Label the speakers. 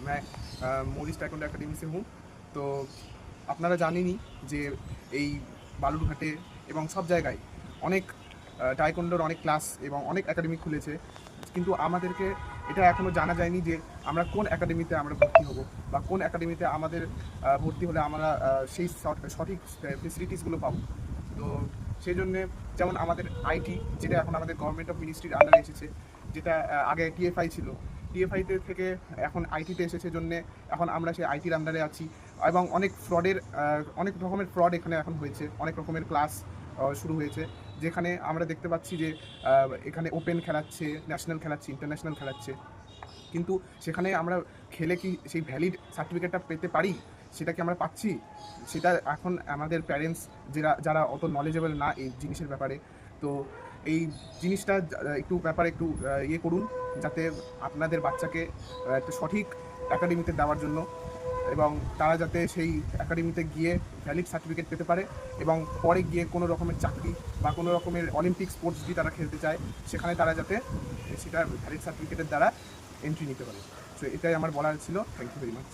Speaker 1: मैं Morris taekwondo academy से हूँ। তো আপনারা জানেনই যে এই বালুরঘাটে এবং সব জায়গায় অনেক টাইকোন্ডোর অনেক ক্লাস এবং অনেক একাডেমি খুলেছে, কিন্তু আমাদেরকে এটা এখনও জানা যায়নি যে আমরা কোন একাডেমিতে আমরা ভর্তি হব বা কোন একাডেমিতে আমাদের ভর্তি হলে আমরা সেই সঠিক ফেসিলিটিসগুলো পাবো। তো সেই জন্যে যেমন আমাদের আইটি, যেটা এখন আমাদের গভর্নমেন্ট অফ মিনিস্ট্রির আন্ডারে এসেছে, যেটা আগে টিএফআই ছিল, টিএফআইতে থেকে এখন আইটিতে এসেছে জন্যে এখন আমরা সেই আইটির আন্ডারে আছি। এবং অনেক রকমের ফ্রড এখানে এখন হয়েছে, অনেক রকমের ক্লাস শুরু হয়েছে, যেখানে আমরা দেখতে পাচ্ছি যে এখানে ওপেন খেলাচ্ছে, ন্যাশনাল খেলাচ্ছে, ইন্টারন্যাশনাল খেলাচ্ছে, কিন্তু সেখানে আমরা খেলে কি সেই ভ্যালিড সার্টিফিকেটটা পেতে পারি, সেটা কি আমরা পাচ্ছি? সেটা এখন আমাদের প্যারেন্টস যারা অত নলেজেবল না এই জিনিসের ব্যাপারে, তো এই জিনিসটা একটু ইয়ে করুন, যাতে আপনাদের বাচ্চাকে একটা সঠিক একাডেমিতে দেওয়ার জন্য, এবং তারা যাতে সেই একাডেমিতে গিয়ে ভ্যালিড সার্টিফিকেট পেতে পারে এবং পরে গিয়ে কোনো রকমের চাকরি বা কোনো রকমের অলিম্পিক স্পোর্টস যদি তারা খেলতে চায়, সেখানে তারা যাতে সেটা ভ্যালিড সার্টিফিকেটের দ্বারা এন্ট্রি নিতে পারে। সো এটাই আমার বলার ছিল। Thank you very much.